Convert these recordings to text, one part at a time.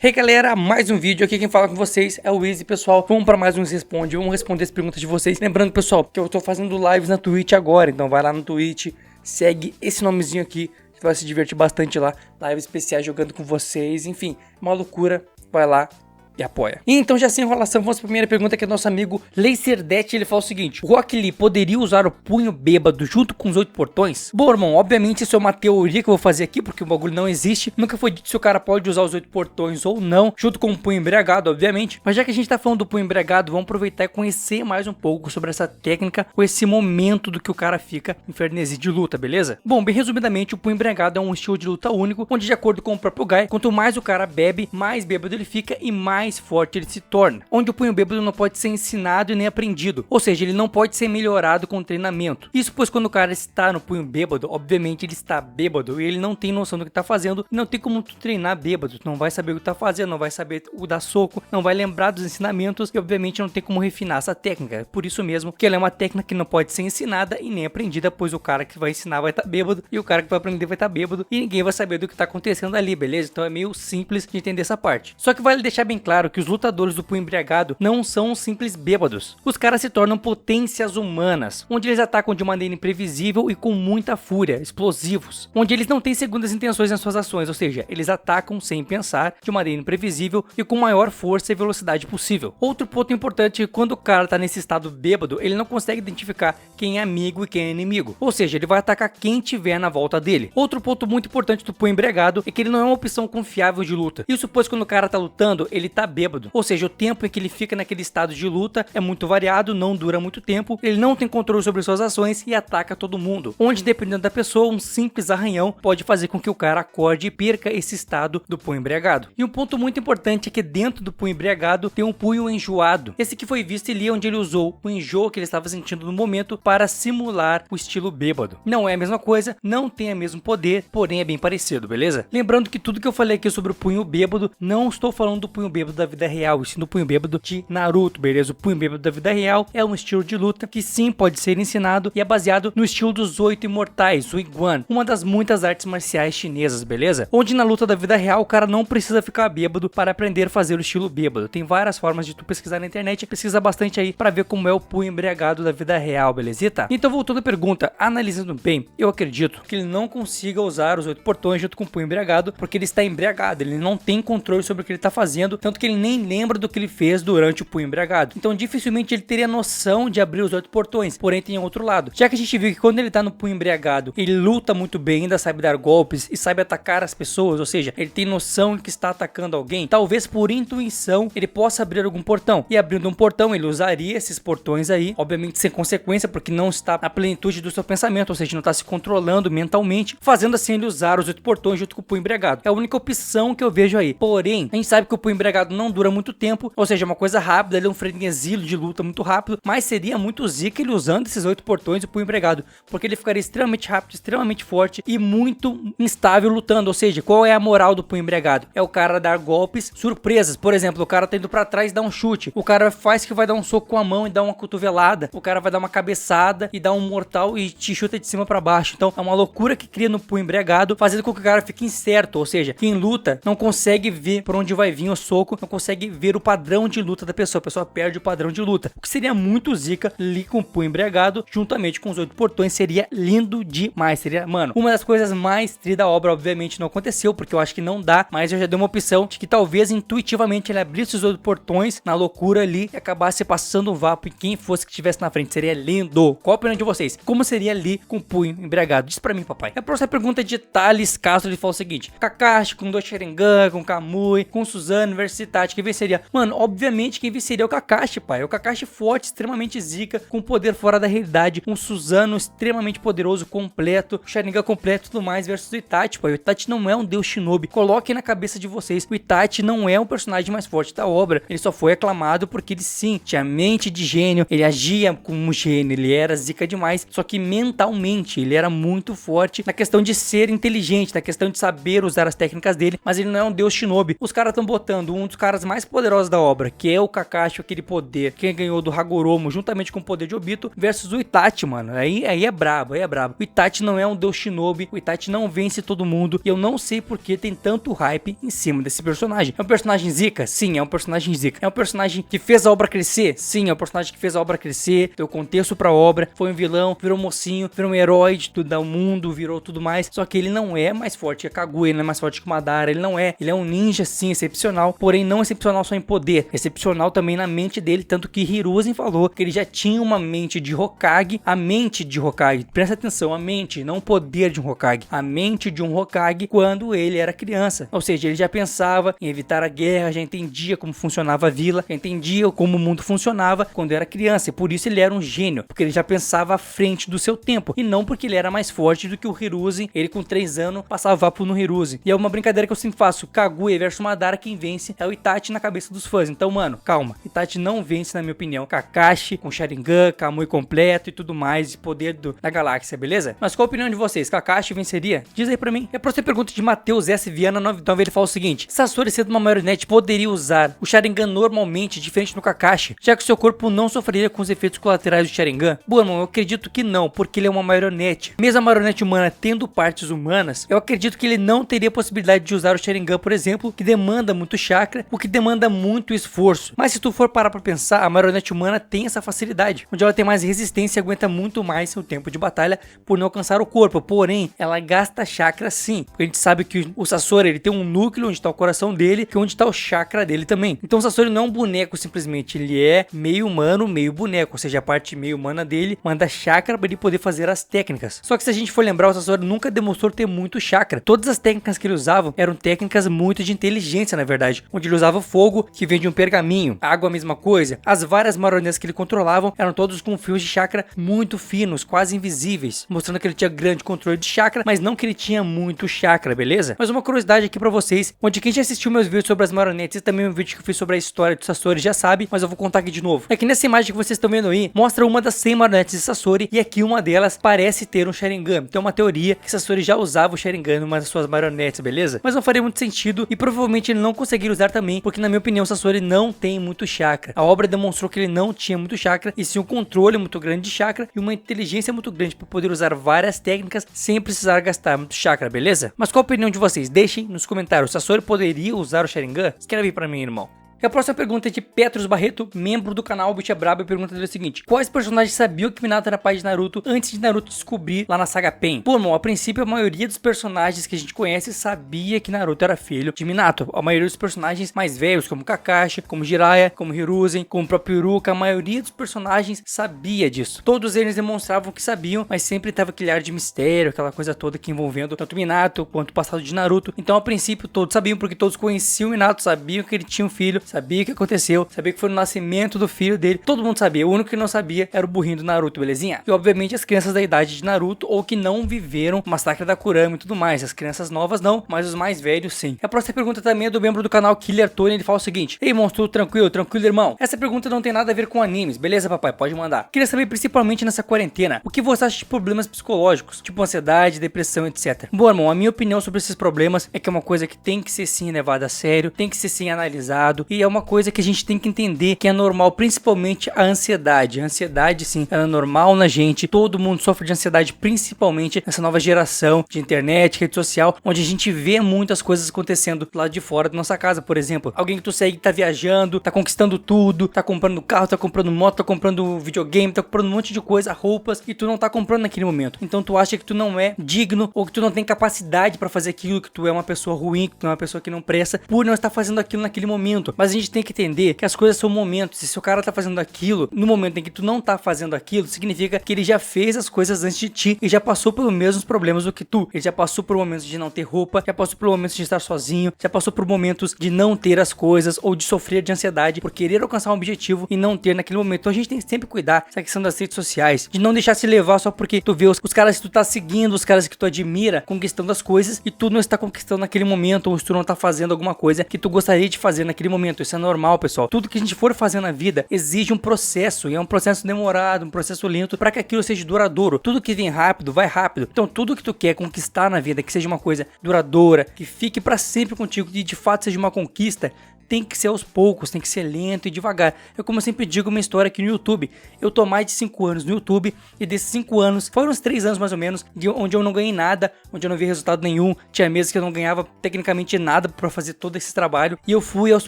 Hey galera, mais um vídeo aqui, quem fala com vocês é o Easy, pessoal. Vamos para mais um Responde, vamos responder as perguntas de vocês. Lembrando, pessoal, que eu tô fazendo lives na Twitch agora, então vai lá no Twitch, segue esse nomezinho aqui, você vai se divertir bastante lá. Lives especiais jogando com vocês, enfim, uma loucura, vai lá e apoia. E então, já sem enrolação, vamos para a primeira pergunta, que é do nosso amigo Laserdete. Ele fala o seguinte: o Rock Lee poderia usar o punho bêbado junto com os 8 portões? Bom, irmão, obviamente isso é uma teoria que eu vou fazer aqui, porque o bagulho não existe. Nunca foi dito se o cara pode usar os 8 portões ou não, junto com o punho embriagado, obviamente. Mas já que a gente tá falando do punho embriagado, vamos aproveitar e conhecer mais um pouco sobre essa técnica, com esse momento do que o cara fica em frenesi de luta, beleza? Bom, bem resumidamente, o punho embriagado é um estilo de luta único, onde, de acordo com o próprio Guy, quanto mais o cara bebe, mais bêbado ele fica e mais forte ele se torna. Onde o punho bêbado não pode ser ensinado e nem aprendido, ou seja, ele não pode ser melhorado com treinamento. Isso pois quando o cara está no punho bêbado, obviamente ele está bêbado e ele não tem noção do que está fazendo, e não tem como tu treinar bêbado, tu não vai saber o que está fazendo, não vai saber o dar soco, não vai lembrar dos ensinamentos e obviamente não tem como refinar essa técnica. Por isso mesmo que ela é uma técnica que não pode ser ensinada e nem aprendida, pois o cara que vai ensinar vai estar bêbado e o cara que vai aprender vai estar bêbado e ninguém vai saber do que está acontecendo ali, beleza? Então é meio simples de entender essa parte. Só que vale deixar bem claro que os lutadores do punho embriagado não são simples bêbados. Os caras se tornam potências humanas, onde eles atacam de maneira imprevisível e com muita fúria, explosivos, onde eles não têm segundas intenções nas suas ações, ou seja, eles atacam sem pensar, de maneira imprevisível e com maior força e velocidade possível. Outro ponto importante é que quando o cara tá nesse estado bêbado, ele não consegue identificar quem é amigo e quem é inimigo, ou seja, ele vai atacar quem tiver na volta dele. Outro ponto muito importante do punho embriagado é que ele não é uma opção confiável de luta. Isso pois quando o cara tá lutando, ele tá bêbado, ou seja, o tempo em que ele fica naquele estado de luta é muito variado, não dura muito tempo, ele não tem controle sobre suas ações e ataca todo mundo, onde dependendo da pessoa, um simples arranhão pode fazer com que o cara acorde e perca esse estado do punho embriagado. E um ponto muito importante é que dentro do punho embriagado tem um punho enjoado, esse que foi visto ali onde ele usou o enjoo que ele estava sentindo no momento para simular o estilo bêbado. Não é a mesma coisa, não tem o mesmo poder, porém é bem parecido, beleza? Lembrando que tudo que eu falei aqui sobre o punho bêbado, não estou falando do punho bêbado da vida real, e sim do punho bêbado de Naruto, beleza? O punho bêbado da vida real é um estilo de luta que sim pode ser ensinado e é baseado no estilo dos 8 imortais, o Iguan, uma das muitas artes marciais chinesas, beleza? Onde na luta da vida real o cara não precisa ficar bêbado para aprender a fazer o estilo bêbado. Tem várias formas de tu pesquisar na internet, pesquisa bastante aí para ver como é o punho embriagado da vida real, belezita? Então, voltando à pergunta, analisando bem, eu acredito que ele não consiga usar os 8 portões junto com o punho embriagado, porque ele está embriagado, ele não tem controle sobre o que ele está fazendo, tanto que ele nem lembra do que ele fez durante o punho embriagado. Então dificilmente ele teria noção de abrir os 8 portões. Porém tem outro lado, já que a gente viu que quando ele tá no punho embriagado, ele luta muito bem, ainda sabe dar golpes e sabe atacar as pessoas, ou seja, ele tem noção de que está atacando alguém. Talvez por intuição ele possa abrir algum portão, e abrindo um portão ele usaria esses portões aí, obviamente sem consequência, porque não está na plenitude do seu pensamento, ou seja, não está se controlando mentalmente, fazendo assim ele usar os 8 portões junto com o punho embriagado. É a única opção que eu vejo aí. Porém, a gente sabe que o punho embriagado não dura muito tempo, ou seja, uma coisa rápida, ele é um frenesi de luta muito rápido, mas seria muito zica ele usando esses 8 portões e o punho embriagado, porque ele ficaria extremamente rápido, extremamente forte e muito instável lutando. Ou seja, qual é a moral do punho embriagado? É o cara dar golpes surpresas. Por exemplo, o cara tá indo pra trás e dá um chute, o cara faz que vai dar um soco com a mão e dá uma cotovelada, o cara vai dar uma cabeçada e dá um mortal e te chuta de cima pra baixo. Então é uma loucura que cria no punho embriagado, fazendo com que o cara fique incerto, ou seja, quem luta não consegue ver por onde vai vir o soco, não consegue ver o padrão de luta da pessoa, a pessoa perde o padrão de luta, o que seria muito zica ali com o punho embriagado, juntamente com os 8 portões, seria lindo demais, seria, mano, uma das coisas mais tri da obra. Obviamente não aconteceu, porque eu acho que não dá, mas eu já dei uma opção de que talvez intuitivamente ele abrisse os 8 portões na loucura ali e acabasse passando um vapo em quem fosse que estivesse na frente, seria lindo. Qual a opinião de vocês? Como seria ali com o punho embriagado? Diz pra mim, papai. A próxima pergunta é de Thales Castro, ele fala o seguinte: Kakashi com 2 Sharingan, com Kamui, com Suzano versus Itachi, quem venceria? Mano, obviamente quem venceria é o Kakashi, pai. É o Kakashi forte, extremamente zica, com poder fora da realidade, um Suzano extremamente poderoso, completo, Sharingan completo e tudo mais, versus o Itachi, pai. O Itachi não é um deus shinobi. Coloquem na cabeça de vocês, o Itachi não é o personagem mais forte da obra. Ele só foi aclamado porque ele sim tinha mente de gênio, ele agia como um gênio, ele era zica demais, só que mentalmente ele era muito forte na questão de ser inteligente, na questão de saber usar as técnicas dele, mas ele não é um deus shinobi. Os caras estão botando um dos caras mais poderosos da obra, que é o Kakashi, aquele poder, quem ganhou do Hagoromo, juntamente com o poder de Obito, versus o Itachi, mano. Aí é brabo, aí é brabo. O Itachi não é um deus shinobi, o Itachi não vence todo mundo, e eu não sei por que tem tanto hype em cima desse personagem. É um personagem zica? Sim, é um personagem zica. É um personagem que fez a obra crescer? Sim, é um personagem que fez a obra crescer, deu contexto pra obra, foi um vilão, virou mocinho, virou um herói de tudo do mundo, virou tudo mais, só que ele não é mais forte que a Kaguya, ele não é mais forte que o Madara, ele é um ninja sim, excepcional, porém não excepcional só em poder, excepcional também na mente dele, tanto que Hiruzen falou que ele já tinha uma mente de Hokage, a mente de Hokage, presta atenção, a mente, não o poder de um Hokage, a mente de um Hokage quando ele era criança, ou seja, ele já pensava em evitar a guerra, já entendia como funcionava a vila, já entendia como o mundo funcionava quando era criança, e por isso ele era um gênio, porque ele já pensava à frente do seu tempo, e não porque ele era mais forte do que o Hiruzen, ele com 3 anos passava vapo no Hiruzen. E é uma brincadeira que eu sempre faço, Kaguya versus Madara, quem vence é o Itachi na cabeça dos fãs. Então, mano, calma, Itachi não vence na minha opinião. Kakashi com Sharingan, Kamui completo e tudo mais, poder da galáxia, beleza? Mas qual a opinião de vocês? Kakashi venceria? Diz aí pra mim. E a próxima pergunta de Matheus S. Viana 99, ele fala o seguinte: Sasori, sendo uma marionete, poderia usar o Sharingan normalmente, diferente do Kakashi, já que seu corpo não sofreria com os efeitos colaterais do Sharingan? Bom, eu acredito que não, porque ele é uma marionete. Mesmo a marionete humana tendo partes humanas, eu acredito que ele não teria possibilidade de usar o Sharingan, por exemplo, que demanda muito chakra, o que demanda muito esforço. Mas se tu for parar pra pensar, a marionete humana tem essa facilidade, onde ela tem mais resistência e aguenta muito mais seu tempo de batalha por não alcançar o corpo, porém, ela gasta chakra sim, porque a gente sabe que o Sasori, ele tem um núcleo onde tá o coração dele, que é onde tá o chakra dele também. Então o Sasori não é um boneco simplesmente, ele é meio humano, meio boneco, ou seja, a parte meio humana dele manda chakra para ele poder fazer as técnicas. Só que se a gente for lembrar, o Sasori nunca demonstrou ter muito chakra. Todas as técnicas que ele usava eram técnicas muito de inteligência, na verdade, onde ele usava fogo, que vem de um pergaminho, água a mesma coisa. As várias marionetas que ele controlava eram todos com fios de chakra muito finos, quase invisíveis, mostrando que ele tinha grande controle de chakra, mas não que ele tinha muito chakra, beleza? Mas uma curiosidade aqui pra vocês, onde quem já assistiu meus vídeos sobre as marionetas e também um vídeo que eu fiz sobre a história do Sasori já sabe, mas eu vou contar aqui de novo. É que nessa imagem que vocês estão vendo aí, mostra uma das 100 marionetes de Sasori, e aqui uma delas parece ter um Sharingan. Tem uma teoria que Sasori já usava o Sharingan numa das suas marionetes, beleza? Mas não faria muito sentido, e provavelmente ele não conseguiria usar também, porque na minha opinião Sasori não tem muito chakra. A obra demonstrou que ele não tinha muito chakra, e sim um controle muito grande de chakra e uma inteligência muito grande para poder usar várias técnicas sem precisar gastar muito chakra, beleza? Mas qual a opinião de vocês? Deixem nos comentários. Sasori poderia usar o Sharingan? Escreve aí pra mim, irmão. E a próxima pergunta é de Petros Barreto, membro do canal Bicho é Brabo, e a pergunta dele é a seguinte: quais personagens sabiam que Minato era pai de Naruto antes de Naruto descobrir lá na saga Pain? Pô, irmão, a princípio a maioria dos personagens que a gente conhece sabia que Naruto era filho de Minato. A maioria dos personagens mais velhos, como Kakashi, como Jiraiya, como Hiruzen, como o próprio Iruka, a maioria dos personagens sabia disso. Todos eles demonstravam que sabiam, mas sempre tava aquele ar de mistério, aquela coisa toda que envolvendo tanto Minato quanto o passado de Naruto. Então, a princípio, todos sabiam, porque todos conheciam Minato, sabiam que ele tinha um filho, sabia o que aconteceu, sabia que foi no nascimento do filho dele, todo mundo sabia. O único que não sabia era o burrinho do Naruto, belezinha? E obviamente as crianças da idade de Naruto, ou que não viveram o massacre da Kurama e tudo mais. As crianças novas não, mas os mais velhos sim. E a próxima pergunta também é do membro do canal Killer Tony, ele fala o seguinte: ei, monstro, tranquilo, irmão? Essa pergunta não tem nada a ver com animes, beleza, papai? Pode mandar. Queria saber, principalmente nessa quarentena, o que você acha de problemas psicológicos, tipo ansiedade, depressão, etc. Bom, irmão, a minha opinião sobre esses problemas é que é uma coisa que tem que ser sim levada a sério, tem que ser sim analisado, e é uma coisa que a gente tem que entender que é normal, principalmente a ansiedade. A ansiedade, sim, ela é normal na gente. Todo mundo sofre de ansiedade, principalmente nessa nova geração de internet, rede social, onde a gente vê muitas coisas acontecendo lá de fora da nossa casa, por exemplo. Alguém que tu segue tá viajando, tá conquistando tudo, tá comprando carro, tá comprando moto, tá comprando videogame, tá comprando um monte de coisa, roupas, e tu não tá comprando naquele momento. Então tu acha que tu não é digno, ou que tu não tem capacidade pra fazer aquilo, que tu é uma pessoa ruim, que tu é uma pessoa que não presta, por não estar fazendo aquilo naquele momento. Mas a gente tem que entender que as coisas são momentos, e se o cara tá fazendo aquilo no momento em que tu não tá fazendo aquilo, significa que ele já fez as coisas antes de ti, e já passou pelos mesmos problemas do que tu. Ele já passou por momentos de não ter roupa, já passou por momentos de estar sozinho, já passou por momentos de não ter as coisas, ou de sofrer de ansiedade por querer alcançar um objetivo e não ter naquele momento. Então a gente tem que sempre cuidar dessa questão das redes sociais, de não deixar se levar só porque tu vê os caras que tu tá seguindo, os caras que tu admira conquistando as coisas, e tu não está conquistando naquele momento, ou se tu não tá fazendo alguma coisa que tu gostaria de fazer naquele momento. lento, isso é normal, pessoal. Tudo que a gente for fazer na vida exige um processo, e é um processo demorado, um processo lento, para que aquilo seja duradouro. Tudo que vem rápido, vai rápido. Então tudo que tu quer conquistar na vida, que seja uma coisa duradoura, que fique para sempre contigo, e de fato seja uma conquista, tem que ser aos poucos, tem que ser lento e devagar. É como eu sempre digo uma história aqui no YouTube. Eu tô há mais de 5 anos no YouTube, e desses 5 anos, foram uns 3 anos mais ou menos, onde eu não ganhei nada, onde eu não vi resultado nenhum. Tinha meses que eu não ganhava tecnicamente nada para fazer todo esse trabalho, e eu fui aos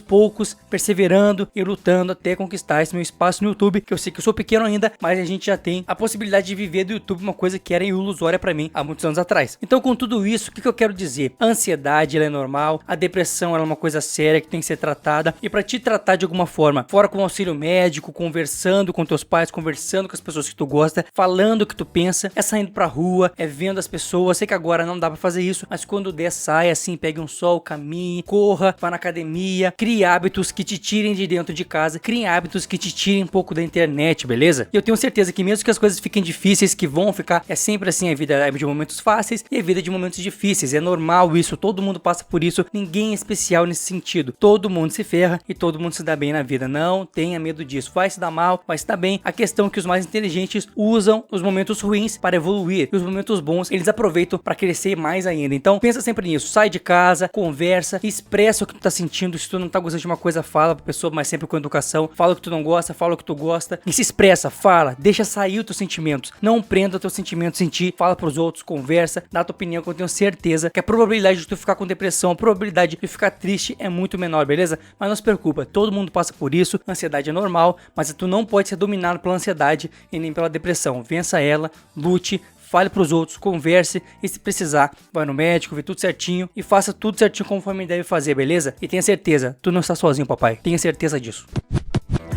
poucos, perseverando e lutando até conquistar esse meu espaço no YouTube, que eu sei que eu sou pequeno ainda, mas a gente já tem a possibilidade de viver do YouTube, uma coisa que era ilusória para mim há muitos anos atrás. Então, com tudo isso, o que eu quero dizer? A ansiedade, ela é normal, a depressão, ela é uma coisa séria que tem que ser tratada, e para te tratar de alguma forma, fora com auxílio médico, conversando com teus pais, conversando com as pessoas que tu gosta, falando o que tu pensa, é saindo pra rua, é vendo as pessoas. Sei que agora não dá pra fazer isso, mas quando der, sai assim, pegue um sol, caminhe, corra, vá na academia, crie hábitos que te tirem de dentro de casa, crie hábitos que te tirem um pouco da internet, beleza? E eu tenho certeza que mesmo que as coisas fiquem difíceis, que vão ficar, é sempre assim, a vida é de momentos fáceis e a vida é de momentos difíceis, é normal isso, todo mundo passa por isso, ninguém é especial nesse sentido, todo mundo se ferra e todo mundo se dá bem na vida. Não tenha medo disso. Vai se dar mal, vai se dar bem. A questão é que os mais inteligentes usam os momentos ruins para evoluir, e os momentos bons eles aproveitam para crescer mais ainda. Então pensa sempre nisso. Sai de casa, conversa, expressa o que tu tá sentindo. Se tu não tá gostando de uma coisa, fala pra pessoa, mas sempre com educação. Fala o que tu não gosta, fala o que tu gosta e se expressa, fala, deixa sair os teus sentimentos. Não prenda os teus sentimentos em ti. Fala pros outros, conversa, dá tua opinião, que eu tenho certeza que a probabilidade de tu ficar com depressão, a probabilidade de ficar triste é muito menor, beleza? Mas não se preocupa, todo mundo passa por isso, a ansiedade é normal, mas tu não pode ser dominado pela ansiedade e nem pela depressão. Vença ela, lute, fale pros outros, converse, e se precisar, vai no médico, vê tudo certinho e faça tudo certinho conforme deve fazer, beleza? E tenha certeza, tu não está sozinho, papai, tenha certeza disso.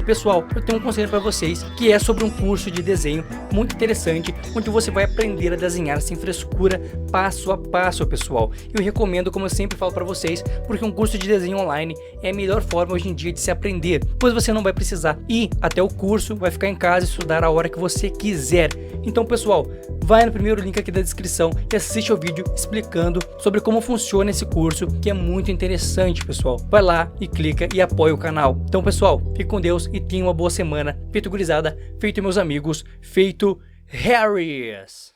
Pessoal, eu tenho um conselho para vocês, que é sobre um curso de desenho muito interessante, onde você vai aprender a desenhar sem frescura, passo a passo, pessoal. Eu recomendo, como eu sempre falo para vocês, porque um curso de desenho online é a melhor forma hoje em dia de se aprender, pois você não vai precisar ir até o curso, vai ficar em casa e estudar a hora que você quiser. Então, pessoal, vai no primeiro link aqui da descrição e assiste ao vídeo explicando sobre como funciona esse curso, que é muito interessante, pessoal. Vai lá e clica e apoia o canal. Então, pessoal, fique com Deus e tenha uma boa semana. Feito gurizada, feito meus amigos, feito Harris.